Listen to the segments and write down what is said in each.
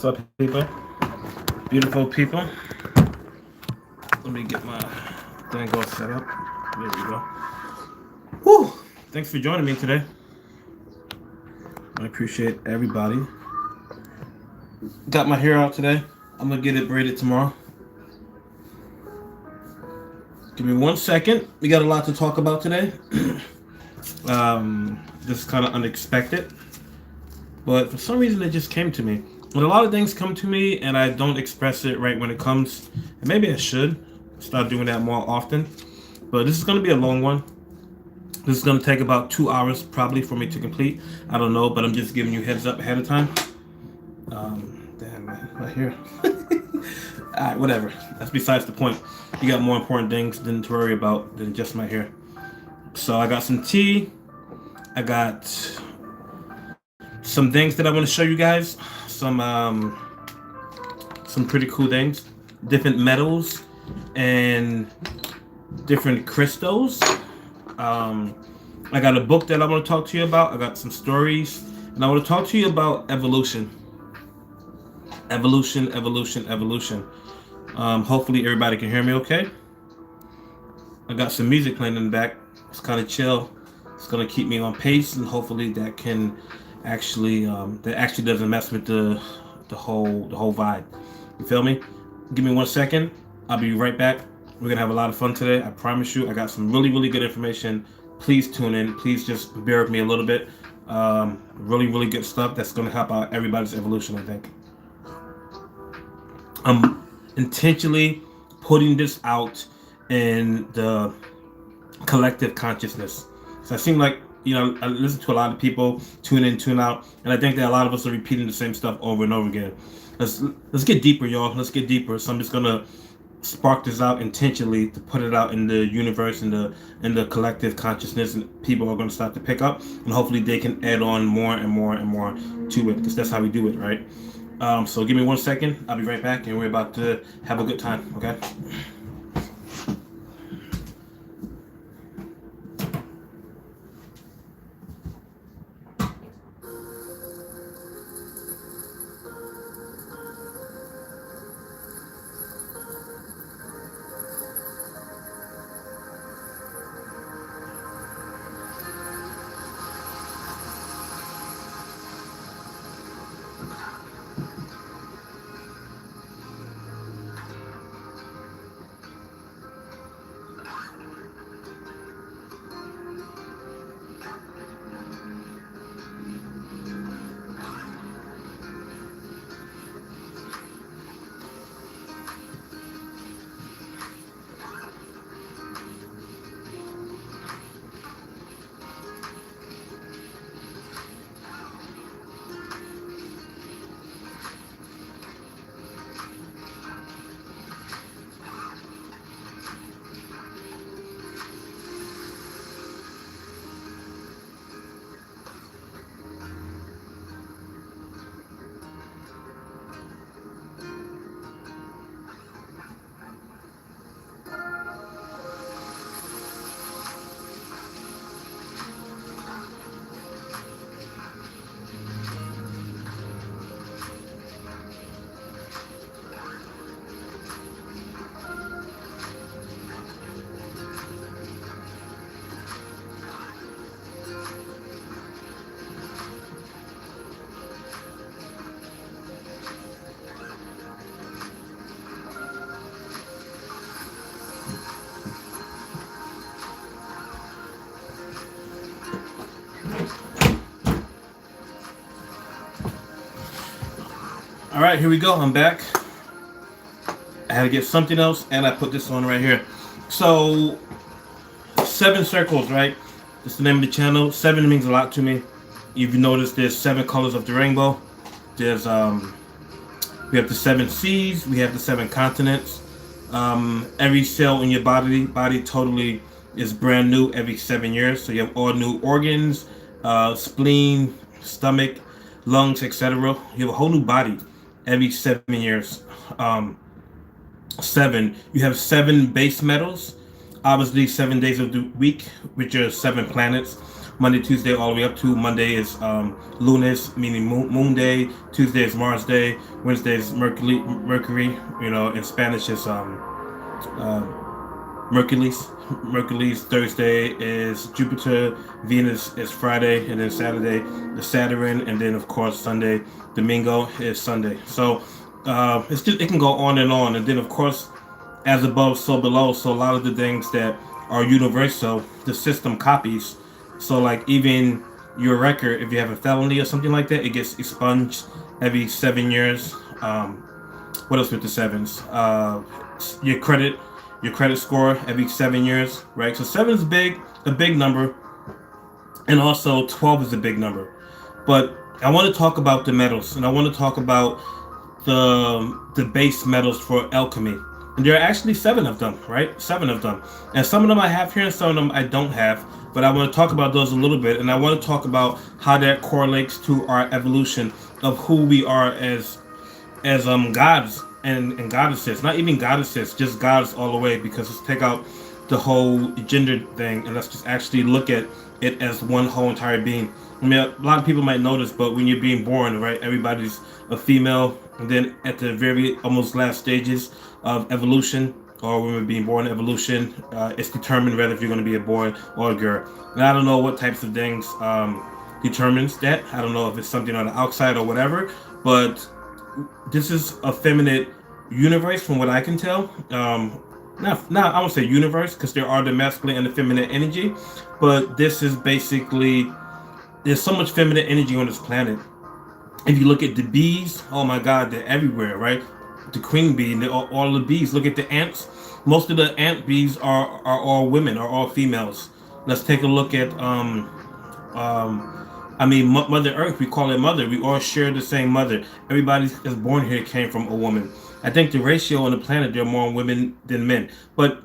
What's up, people? Beautiful people. Let me get my thing all set up. There we go. Whew. Thanks for joining me today. I appreciate everybody. Got my hair out today. I'm gonna get it braided tomorrow. Give me 1 second. We got a lot to talk about today. This is kind of unexpected, but for some reason it just came to me. And a lot of things come to me, and I don't express it right when it comes. And maybe I should start doing that more often. But this is going to be a long one. This is going to take about 2 hours probably for me to complete. I don't know, but I'm just giving you heads up ahead of time. Damn, man, right here. Alright, whatever. That's besides the point. You got more important things than to worry about than just my hair. So I got some tea. I got some things that I want to show you guys. Some pretty cool things. Different metals and different crystals. I got a book that I want to talk to you about. I got some stories, and I want to talk to you about evolution. Evolution. Hopefully everybody can hear me okay. I got some music playing in the back. It's kind of chill. It's gonna keep me on pace, and hopefully that can actually doesn't mess with the whole vibe. You feel me? Give me 1 second. I'll be right back. We're gonna have a lot of fun today. I promise you. I got some really good information. Please tune in. Please just bear with me a little bit. Really good stuff that's gonna help out everybody's evolution, I think. I'm intentionally putting this out in the collective consciousness. So I seem like, I listen to a lot of people tune in, tune out, and I think that a lot of us are repeating the same stuff over and over again. Let's get deeper, y'all. Let's get deeper. So I'm just gonna spark this out intentionally to put it out in the universe, in the collective consciousness, and people are gonna start to pick up, and hopefully they can add on more and more to it, because that's how we do it, right? So give me 1 second. I'll be right back, and we're about to have a good time. Okay. All right, here we go. I'm back. I had to get something else, and I put this on right here. So, 7 circles, right? That's the name of the channel. 7 means a lot to me. If you notice, there's 7 colors of the rainbow. There's we have the 7 seas. We have the 7 continents. Every cell in your body totally is brand new every 7 years. So you have all new organs, spleen, stomach, lungs, etc. You have a whole new body every 7 years. 7. You have 7 base metals. Obviously, 7 days of the week, which are 7 planets. Monday, Tuesday, all the way up to Monday is Lunes, meaning moon day. Tuesday is Mars day. Wednesday is Mercury. In Spanish is uh, Mercury's. Mercury's. Thursday is Jupiter. Venus is Friday, and then Saturday is Saturn, and then of course Sunday, Domingo is Sunday. So it can go on, and then of course, as above, so below. So a lot of the things that are universal, the system copies. So like even your record, if you have a felony or something like that, it gets expunged every 7 years. What else with the sevens? Your credit score every 7 years, right? So seven is a big number, and also 12 is a big number. But I want to talk about the metals, and I want to talk about the base metals for alchemy. And there are actually seven of them, right? Seven of them, and some of them I have here, and some of them I don't have. But I want to talk about those a little bit, and I want to talk about how that correlates to our evolution of who we are as gods and goddesses. Not even goddesses, just gods all the way. Because let's take out the whole gender thing, and let's just actually look at it as one whole entire being. I mean, a lot of people might notice, but when you're being born, right, everybody's a female, and then at the very almost last stages of evolution, or when we're being born in evolution, it's determined whether if you're going to be a boy or a girl. And I don't know what types of things determines that. I don't know if it's something on the outside or whatever, but this is a feminine universe from what I can tell. Now I won't say universe, because there are the masculine and the feminine energy, but this is basically, there's so much feminine energy on this planet. If you look at the bees, oh my God, they're everywhere, right? The queen bee, and all the bees. Look at the ants. Most of the ant bees are all women, are all females. Let's take a look at Mother Earth. We call it mother. We all share the same mother. Everybody that's born here came from a woman. I think the ratio on the planet, there are more women than men, but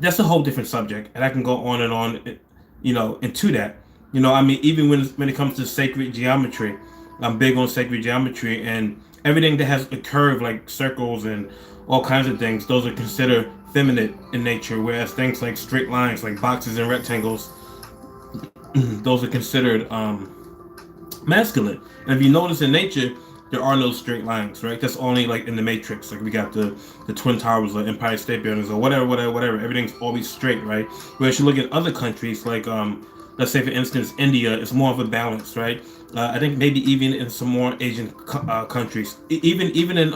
that's a whole different subject, and I can go on and on, into that. Even when it comes to sacred geometry, I'm big on sacred geometry, and everything that has a curve, like circles and all kinds of things, those are considered feminine in nature, whereas things like straight lines, like boxes and rectangles, those are considered masculine. And if you notice in nature, there are no straight lines, right? That's only like in the Matrix. Like we got the Twin Towers or Empire State Buildings or whatever. Everything's always straight, right? Whereas you look at other countries, like let's say for instance India, it's more of a balance, right? I think maybe even in some more Asian countries, even in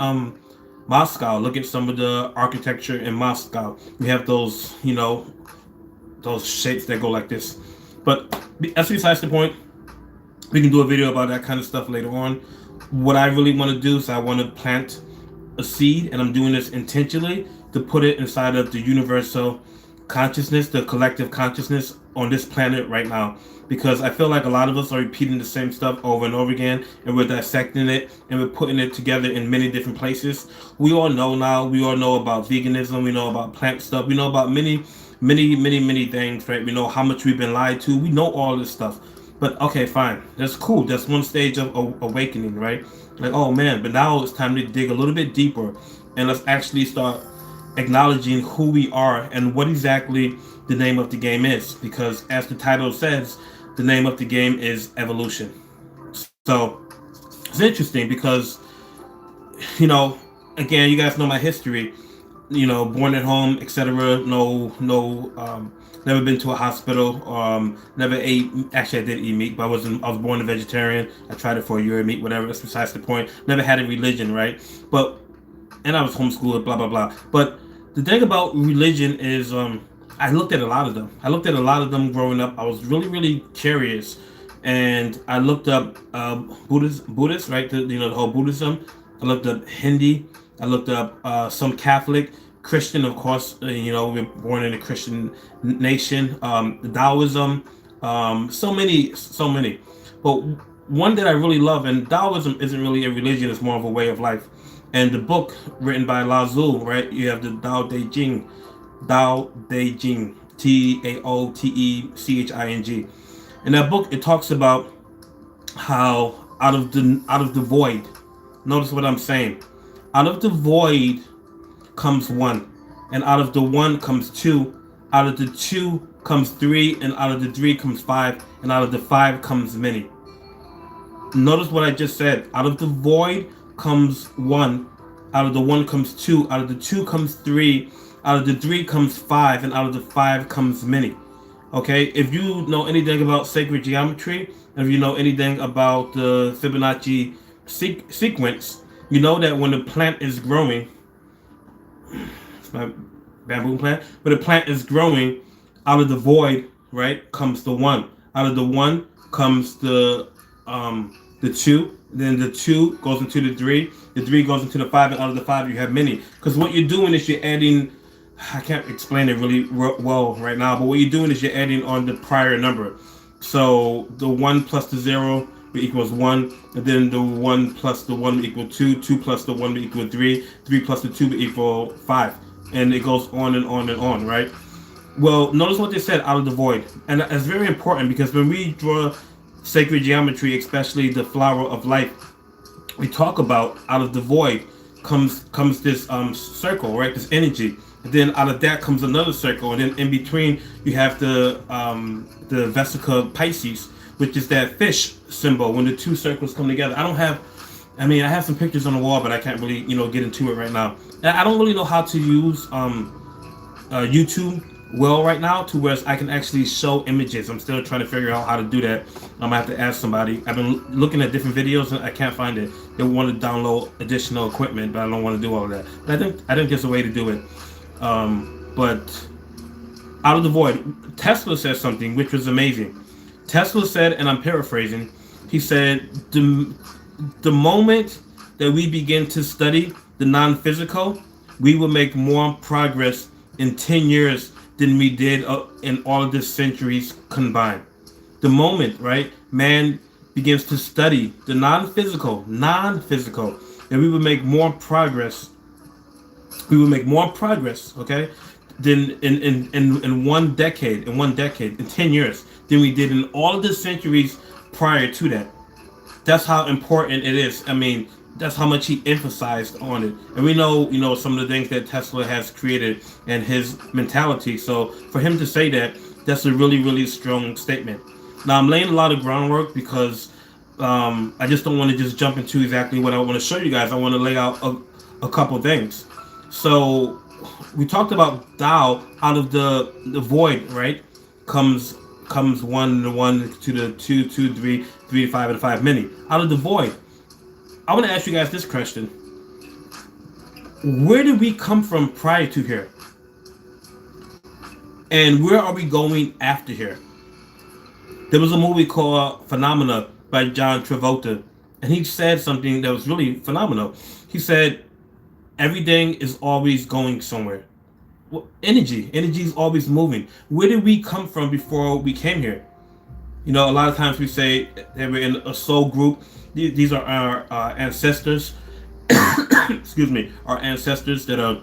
Moscow, look at some of the architecture in Moscow. We have those, those shapes that go like this. But that's besides the point. We can do a video about that kind of stuff later on. What I really want to do is I want to plant a seed, and I'm doing this intentionally to put it inside of the universal consciousness, the collective consciousness on this planet right now. Because I feel like a lot of us are repeating the same stuff over and over again, and we're dissecting it, and we're putting it together in many different places. We all know now. We all know about veganism. We know about plant stuff. We know about many things, right? We know how much we've been lied to. We know all this stuff. But okay, fine. That's cool. That's one stage of awakening, right? Like, oh man, but now it's time to dig a little bit deeper, and let's actually start acknowledging who we are and what exactly the name of the game is. Because as the title says, the name of the game is evolution. So it's interesting because, again, you guys know my history. Born at home, etc. Never been to a hospital. Never ate. Actually, I did eat meat, but I was born a vegetarian. I tried it for a year, meat, whatever. That's besides the point. Never had a religion, right? And I was homeschooled, blah blah blah. But the thing about religion is, I looked at a lot of them. Growing up. I was really curious, and I looked up Buddhist, right? The whole Buddhism. I looked up Hindi. I looked up some Catholic, Christian, of course. We're born in a Christian nation. Taoism, so many. But one that I really love, and Taoism isn't really a religion; it's more of a way of life. And the book written by Lao Tzu, right? You have the Tao Te Ching, Taoteeching. In that book, it talks about how out of the void. Notice what I'm saying. Out of the void comes one, and out of the one comes two. Out of the two comes 3, and out of the 3 comes 5, and out of the 5 comes many. Notice what I just said. Out of the void comes 1, out of the 1 comes 2, out of the 2 comes 3, out of the 3 comes 5, and out of the 5 comes many. Okay, if you know anything about sacred geometry, if you know anything about the Fibonacci sequence, you know that when the plant is growing, it's my bamboo plant, but the plant is growing, out of the void, right, comes the 1. Out of the 1 comes the 2, then the 2 goes into the 3 goes into the 5, and out of the 5 you have many. Because what you're doing is you're adding, I can't explain it really well right now, but what you're doing is you're adding on the prior number. So the 1 plus the 0 equals 1, and then the 1 plus the 1 will equal 2, 2 plus the 1 will equal 3, 3 plus the 2 will equal 5, and it goes on and on and on, right? Well, notice what they said, out of the void. And that's very important, because when we draw sacred geometry, especially the flower of life, we talk about out of the void comes this circle, right? This energy. And then out of that comes another circle, and then in between you have the Vesica Pisces, which is that fish symbol when the 2 circles come together. I have some pictures on the wall, but I can't really get into it right now. And I don't really know how to use YouTube well right now to where I can actually show images. I'm still trying to figure out how to do that. I have to ask somebody. I've been looking at different videos and I can't find it. They want to download additional equipment, but I don't want to do all of that. But I think there's a way to do it. But out of the void, Tesla said something which was amazing. Tesla said, and I'm paraphrasing, he said, the moment that we begin to study the non-physical, we will make more progress in 10 years than we did in all of the centuries combined. The moment, right, man begins to study the non-physical, and we will make more progress. We will make more progress, okay, than in 1 decade, in 10 years, than we did in all of the centuries prior to that. That's how important it is. I mean, that's how much he emphasized on it. And we know, some of the things that Tesla has created and his mentality. So for him to say that, that's a really, really strong statement. Now, I'm laying a lot of groundwork because I just don't want to just jump into exactly what I want to show you guys. I want to lay out a couple things. So we talked about Tao. Out of the void, right, comes 1 to 1 to the 2, 2, 3, 3 to 5, and 5 many. Out of the void, I want to ask you guys this question. Where did we come from prior to here? And where are we going after here? There was a movie called Phenomena by John Travolta, and he said something that was really phenomenal. He said, everything is always going somewhere. Well, energy is always moving. Where did we come from before we came here? A lot of times we say that we're in a soul group. These are our ancestors. Excuse me, our ancestors that are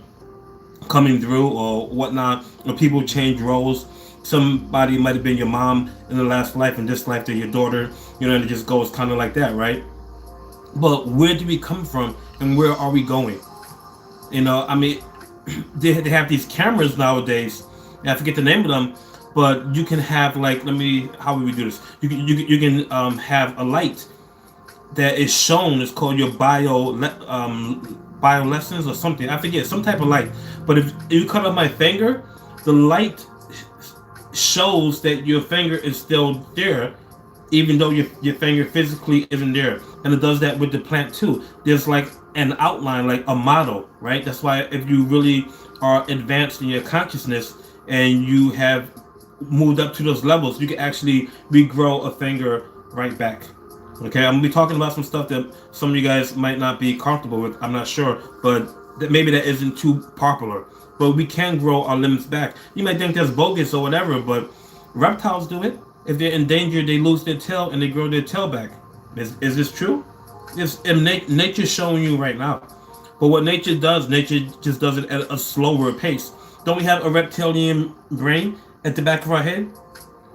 coming through or whatnot. Or people change roles. Somebody might have been your mom in the last life, and this life they're your daughter. And it just goes kind of like that, right? But where do we come from, and where are we going? They have these cameras nowadays. I forget the name of them, but you can have how would we do this? You can have a light that is shown. It's called your bioluminescence or something. I forget, some type of light. But if you cut off my finger, the light shows that your finger is still there, even though your finger physically isn't there. And it does that with the plant too. There's like an outline, like a model, right? That's why if you really are advanced in your consciousness and you have moved up to those levels, you can actually regrow a finger right back. Okay, I'm gonna be talking about some stuff that some of you guys might not be comfortable with. I'm not sure, but maybe that isn't too popular. But we can grow our limbs back. You might think that's bogus or whatever, but reptiles do it. If they're in danger, they lose their tail and they grow their tail back. Is this true? Nature's showing you right now. But what nature just does it at a slower pace. Don't we have a reptilian brain at the back of our head?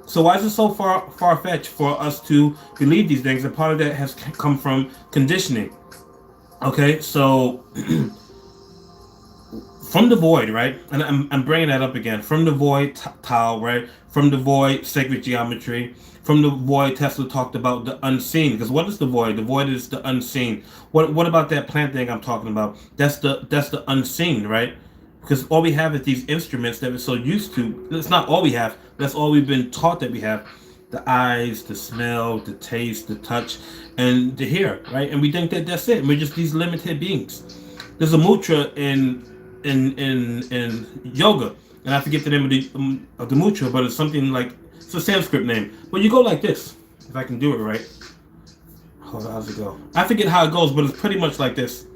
So why is it so far-fetched for us to believe these things? And part of that has come from conditioning. Okay, so from the void, right? And I'm bringing that up again. From the void, Tao, right? From the void, sacred geometry. From the void, Tesla talked about the unseen. Because what is the void? The void is the unseen. What about that plant thing I'm talking about? That's the unseen, right? Because all we have is these instruments that we're so used to. It's not all we have. That's all we've been taught that we have. The eyes, the smell, the taste, the touch, and the hear, right? And we think that that's it. And we're just these limited beings. There's a mutra in yoga, and I forget the name of the mutra, but it's something like, it's a Sanskrit name. But you go like this, if I can do it right. Hold on, how's it go? I forget how it goes, but it's pretty much like this.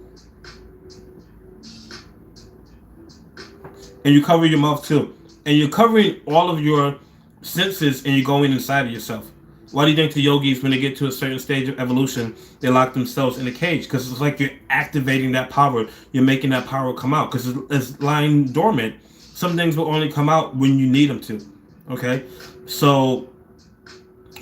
And you cover your mouth too, and you're covering all of your senses, and you're going inside of yourself. Why do you think the yogis, when they get to a certain stage of evolution, they lock themselves in a cage? Because it's like you're activating that power. You're making that power come out because it's lying dormant. Some things will only come out when you need them to. Okay? So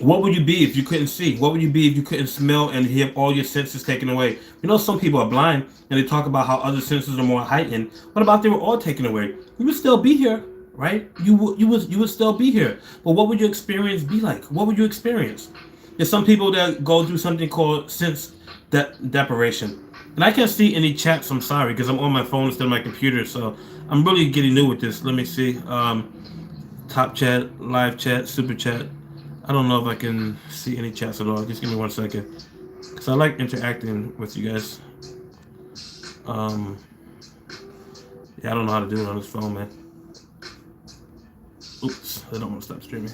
what would you be if you couldn't see? What would you be if you couldn't smell and have all your senses taken away? You know, some people are blind and they talk about how other senses are more heightened. What about if they were all taken away? You would still be here. Right? You would still be here. But what would your experience be like? What would you experience? There's some people that go through something called sense deprivation. And I can't see any chats, I'm sorry, because I'm on my phone instead of my computer, so I'm really getting new with this. Let me see. Top chat, live chat, super chat. I don't know if I can see any chats at all. Just give me 1 second. Because I like interacting with you guys. Yeah, I don't know how to do it on this phone, man. Oops, I don't want to stop streaming.